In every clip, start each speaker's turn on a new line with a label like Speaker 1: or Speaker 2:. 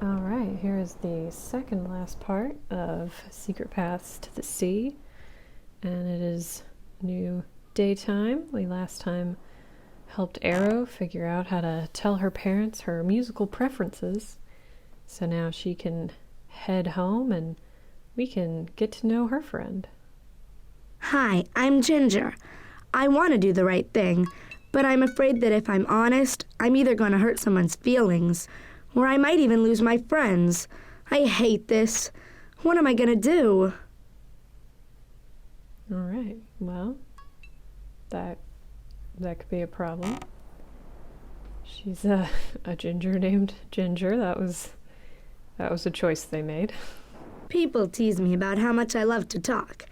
Speaker 1: Alright, here is the second last part of Secret Paths to the Sea, and it is new daytime. We last time helped Arrow figure out how to tell her parents her musical preferences, so now she can head home and we can get to know her friend.
Speaker 2: Hi, I'm Ginger. I want to do the right thing, but I'm afraid that if I'm honest, I'm either going to hurt someone's feelings, or I might even lose my friends. I hate this. What am I going to do?
Speaker 1: Alright, well, that could be a problem. She's a ginger named Ginger. That was a choice they made.
Speaker 2: People tease me about how much I love to talk.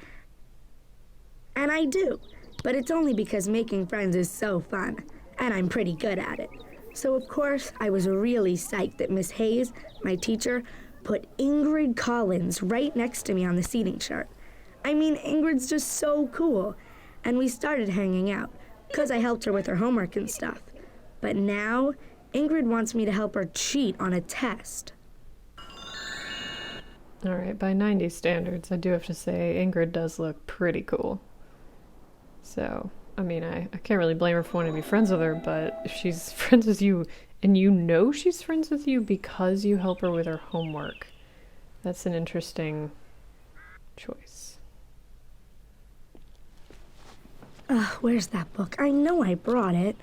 Speaker 2: And I do, but it's only because making friends is so fun, and I'm pretty good at it. So of course, I was really psyched that Miss Hayes, my teacher, put Ingrid Collins right next to me on the seating chart. I mean, Ingrid's just so cool. And we started hanging out, because I helped her with her homework and stuff. But now, Ingrid wants me to help her cheat on a test.
Speaker 1: Alright, by 90s standards, I do have to say Ingrid does look pretty cool. So, I mean, I can't really blame her for wanting to be friends with her, but if she's friends with you, and you know she's friends with you because you help her with her homework, that's an interesting choice.
Speaker 2: Where's that book? I know I brought it.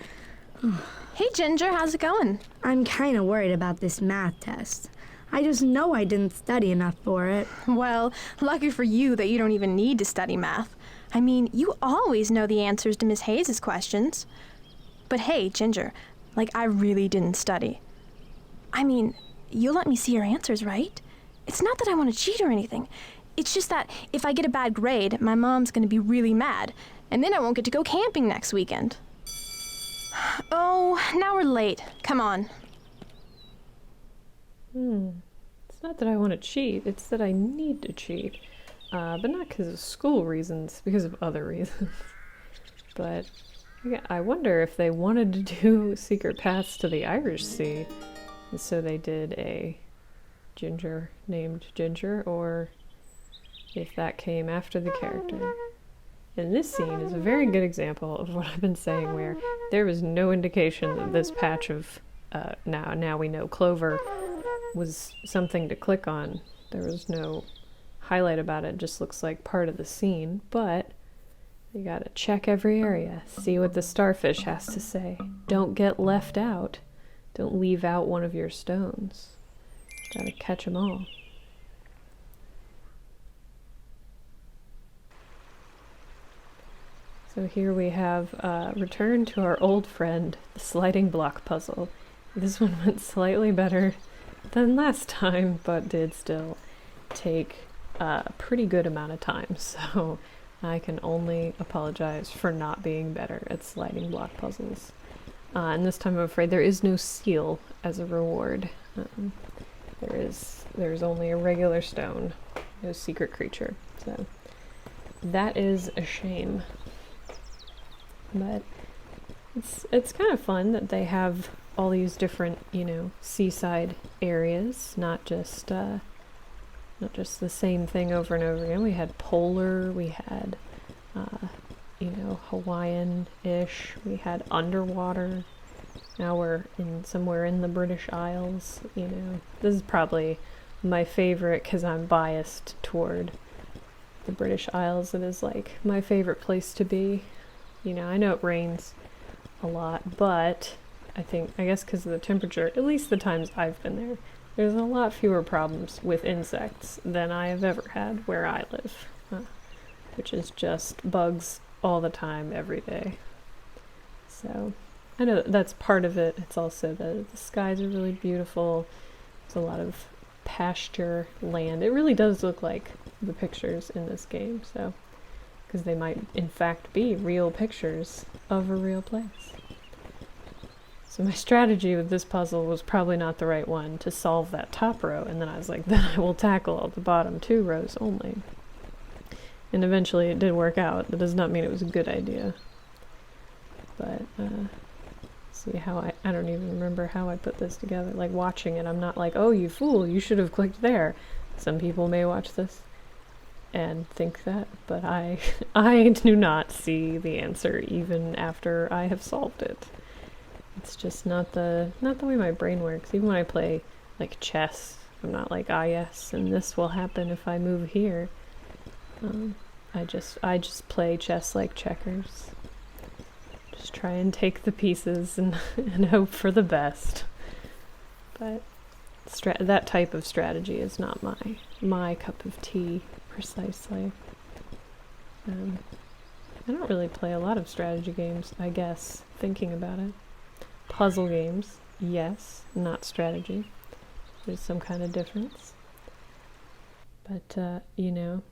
Speaker 3: Hey, Ginger, how's it going?
Speaker 2: I'm kind of worried about this math test. I just know I didn't study enough for it.
Speaker 3: Well, lucky for you that you don't even need to study math. I mean, you always know the answers to Miss Hayes' questions. But hey, Ginger, I really didn't study. I mean, you'll let me see your answers, right? It's not that I want to cheat or anything. It's just that if I get a bad grade, my mom's going to be really mad, and then I won't get to go camping next weekend. Oh, now we're late. Come on.
Speaker 1: It's not that I want to cheat, it's that I need to cheat. But not because of school reasons, because of other reasons. But yeah, I wonder if they wanted to do Secret Paths to the Irish Sea, and so they did a Ginger named Ginger, or if that came after the character. And this scene is a very good example of what I've been saying, where there was no indication that this patch of now we know Clover was something to click on. There was no highlight about it. It just looks like part of the scene, but you gotta check every area, see what the starfish has to say. Don't get left out. Don't leave out one of your stones. Gotta catch them all. So here we have returned to our old friend, the sliding block puzzle. This one went slightly better than last time, but did still take a pretty good amount of time, so I can only apologize for not being better at sliding block puzzles. And this time I'm afraid there is no seal as a reward. There's only a regular stone, no secret creature, so that is a shame. But it's kind of fun that they have all these different, seaside areas, not just the same thing over and over again. We had polar, we had Hawaiian-ish, we had underwater. Now we're somewhere in the British Isles. This is probably my favorite because I'm biased toward the British Isles. It is my favorite place to be. I know it rains a lot, but I guess because of the temperature, at least the times I've been there, there's a lot fewer problems with insects than I have ever had where I live, which is just bugs all the time, every day. So I know that's part of it. It's also the skies are really beautiful. There's a lot of pasture land. It really does look like the pictures in this game, so because they might in fact be real pictures of a real place. So my strategy with this puzzle was probably not the right one, to solve that top row, and then I was like, then I will tackle all the bottom 2 rows only. And eventually it did work out. That does not mean it was a good idea. But See how I don't even remember how I put this together. Like watching it, I'm not like, oh, you fool, you should have clicked there. Some people may watch this and think that, but I do not see the answer even after I have solved it. It's just not the way my brain works. Even when I play like chess, I'm not like, ah yes, and this will happen if I move here. I just play chess like checkers. Just try and take the pieces and hope for the best. But that type of strategy is not my cup of tea, precisely. I don't really play a lot of strategy games, I guess, thinking about it. Puzzle games, yes, not strategy. There's some kind of difference. But, you know,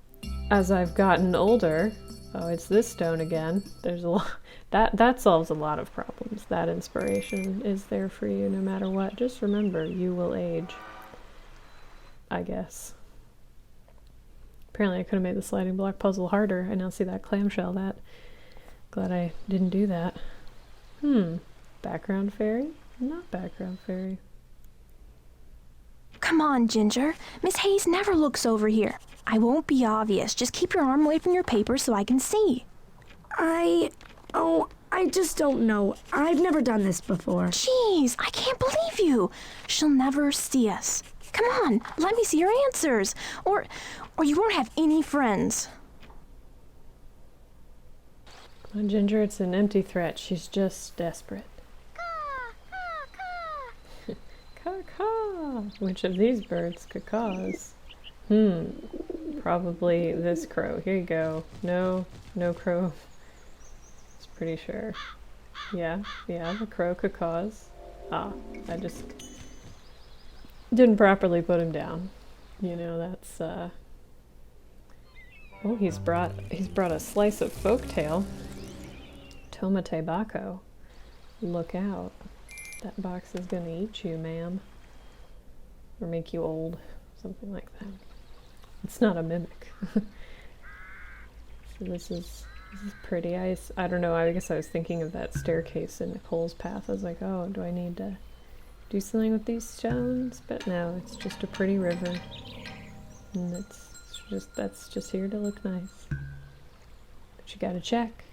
Speaker 1: as I've gotten older, oh, it's this stone again. There's a lot that solves a lot of problems. That inspiration is there for you no matter what. Just remember, you will age. I guess. Apparently I could have made the sliding block puzzle harder. I now see that clamshell. Glad I didn't do that. Background fairy? Not background fairy.
Speaker 3: Come on, Ginger. Miss Hayes never looks over here. I won't be obvious. Just keep your arm away from your paper so I can see.
Speaker 2: I just don't know. I've never done this before.
Speaker 3: Jeez, I can't believe you. She'll never see us. Come on, let me see your answers. Or you won't have any friends.
Speaker 1: Come on, Ginger, it's an empty threat. She's just desperate. Caw-caw! Which of these birds caws? Probably this crow. Here you go. No crow. It's pretty sure. Yeah, the crow caws. Ah, I just didn't properly put him down. You know, that's oh, he's brought a slice of folktale. Tomate Baco. Look out. That box is gonna eat you, ma'am. Or make you old. Something like that. It's not a mimic. So this is pretty. I don't know, I guess I was thinking of that staircase in Nicole's path. I was like, oh, do I need to do something with these stones? But no, it's just a pretty river. And that's just here to look nice. But you gotta check.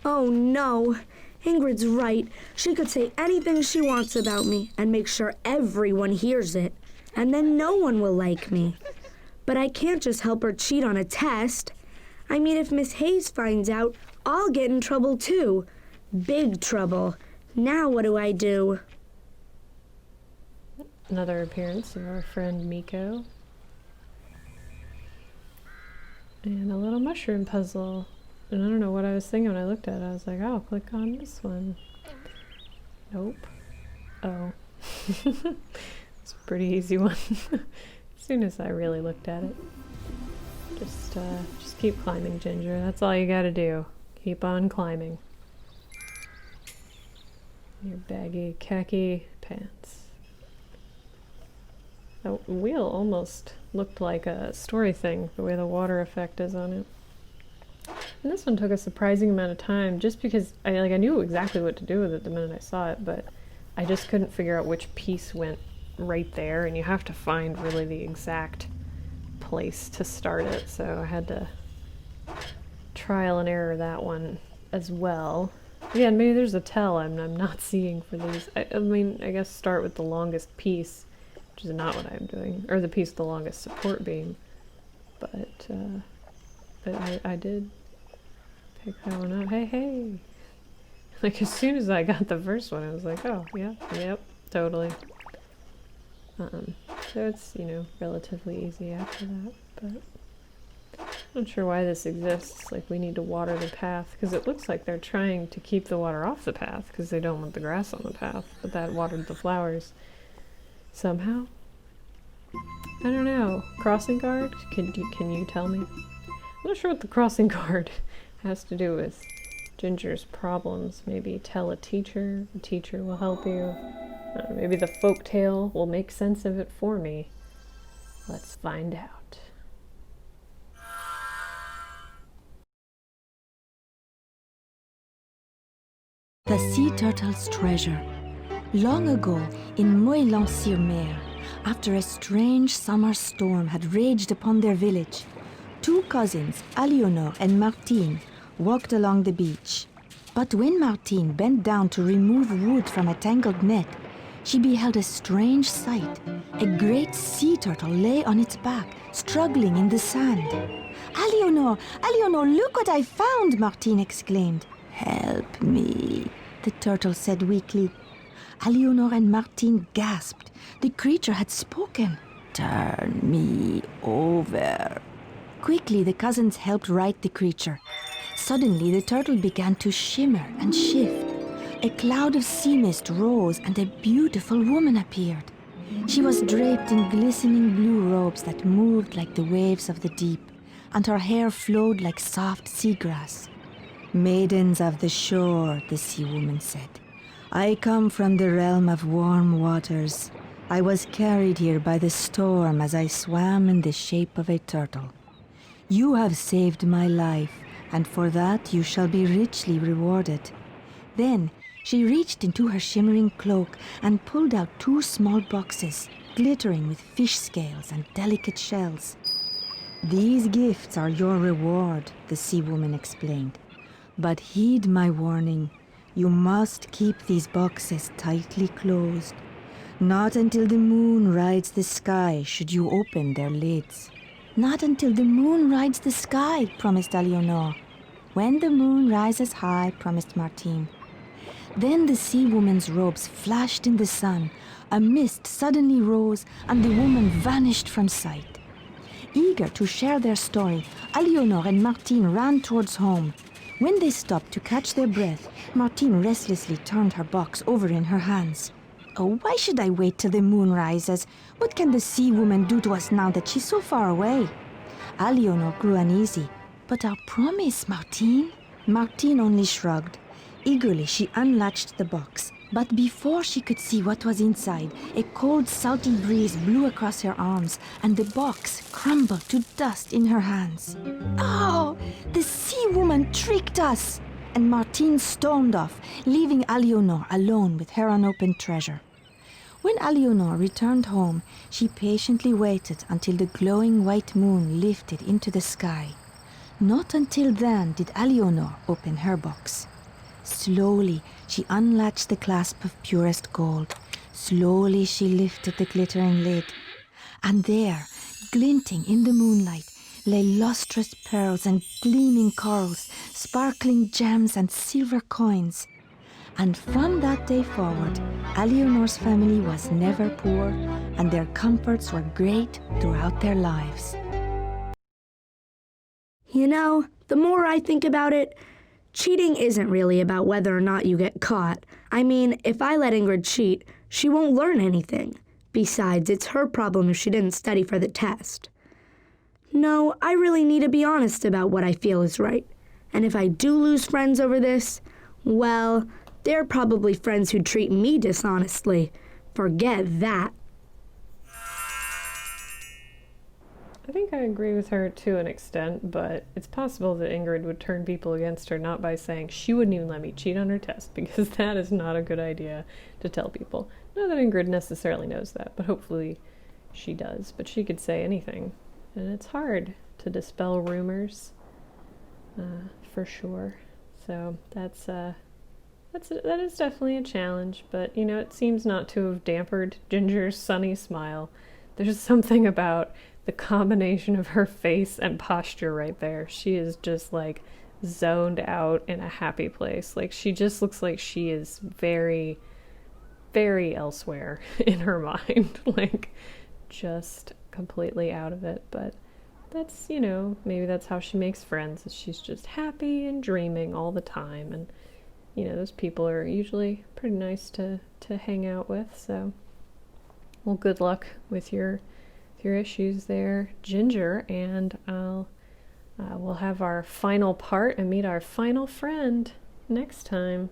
Speaker 2: Oh no. Ingrid's right. She could say anything she wants about me and make sure everyone hears it. And then no one will like me. But I can't just help her cheat on a test. I mean, if Miss Hayes finds out, I'll get in trouble too. Big trouble. Now what do I do?
Speaker 1: Another appearance of our friend Miko. And a little mushroom puzzle. And I don't know what I was thinking when I looked at it. I was like, oh, click on this one. Nope. Oh. It's a pretty easy one. As soon as I really looked at it. Just keep climbing, Ginger. That's all you gotta do. Keep on climbing. Your baggy khaki pants. That wheel almost looked like a story thing, the way the water effect is on it. And this one took a surprising amount of time, just because I knew exactly what to do with it the minute I saw it, but I just couldn't figure out which piece went right there, and you have to find really the exact place to start it, so I had to trial and error that one as well. Again, maybe there's a tell I'm not seeing for these. I mean, I guess start with the longest piece, which is not what I'm doing, or the piece with the longest support beam, but I did pick that one up. Hey! Like, as soon as I got the first one, I was like, oh, yeah, yep, totally. So it's, you know, relatively easy after that, but I'm not sure why this exists. Like, we need to water the path, because it looks like they're trying to keep the water off the path, because they don't want the grass on the path, but that watered the flowers somehow. I don't know. Crossing guard? Can you tell me? I'm not sure what the crossing guard has to do with Ginger's problems. Maybe tell a teacher will help you. Maybe the folktale will make sense of it for me. Let's find out.
Speaker 4: The Sea Turtle's Treasure. Long ago, in Moëlan-sur-Mer, after a strange summer storm had raged upon their village, two cousins, Aliénor and Martine, walked along the beach. But when Martine bent down to remove wood from a tangled net, she beheld a strange sight. A great sea turtle lay on its back, struggling in the sand. Aliénor, Aliénor, look what I found, Martine exclaimed. Help me, the turtle said weakly. Aliénor and Martine gasped. The creature had spoken. Turn me over. Quickly, the cousins helped right the creature. Suddenly, the turtle began to shimmer and shift. A cloud of sea mist rose and a beautiful woman appeared. She was draped in glistening blue robes that moved like the waves of the deep, and her hair flowed like soft seagrass. Maidens of the shore, the sea woman said, I come from the realm of warm waters. I was carried here by the storm as I swam in the shape of a turtle. You have saved my life, and for that you shall be richly rewarded. Then she reached into her shimmering cloak and pulled out two small boxes, glittering with fish scales and delicate shells. These gifts are your reward, the sea woman explained. But heed my warning. You must keep these boxes tightly closed. Not until the moon rides the sky should you open their lids. Not until the moon rides the sky, promised Aliénor. When the moon rises high, promised Martine. Then the sea woman's robes flashed in the sun. A mist suddenly rose, and the woman vanished from sight. Eager to share their story, Aliénor and Martine ran towards home. When they stopped to catch their breath, Martine restlessly turned her box over in her hands. Oh, why should I wait till the moon rises? What can the sea woman do to us now that she's so far away? Aliénor grew uneasy. But our promise, Martine? Martine only shrugged. Eagerly, she unlatched the box. But before she could see what was inside, a cold, salty breeze blew across her arms, and the box crumbled to dust in her hands. Oh, the sea woman tricked us! And Martine stormed off, leaving Aliénor alone with her unopened treasure. When Aliénor returned home, she patiently waited until the glowing white moon lifted into the sky. Not until then did Aliénor open her box. Slowly, she unlatched the clasp of purest gold. Slowly, she lifted the glittering lid. And there, glinting in the moonlight, lay lustrous pearls and gleaming corals, sparkling gems and silver coins. And from that day forward, Aliénor's family was never poor, and their comforts were great throughout their lives.
Speaker 2: You know, the more I think about it, cheating isn't really about whether or not you get caught. I mean, if I let Ingrid cheat, she won't learn anything. Besides, it's her problem if she didn't study for the test. No, I really need to be honest about what I feel is right. And if I do lose friends over this, well, they're probably friends who treat me dishonestly. Forget that.
Speaker 1: I think I agree with her to an extent, but it's possible that Ingrid would turn people against her not by saying she wouldn't even let me cheat on her test, because that is not a good idea to tell people. Not that Ingrid necessarily knows that, but hopefully she does. But she could say anything, and it's hard to dispel rumors, for sure. So that is definitely a challenge, but you know, it seems not to have dampened Ginger's sunny smile. There's something about the combination of her face and posture right there. She is just like zoned out in a happy place. Like she just looks like she is very, very elsewhere in her mind. Like just completely out of it. But that's, you know, maybe that's how she makes friends. She's just happy and dreaming all the time. And, you know, those people are usually pretty nice to hang out with. So, well, good luck with your issues there, Ginger, and we'll have our final part and meet our final friend next time.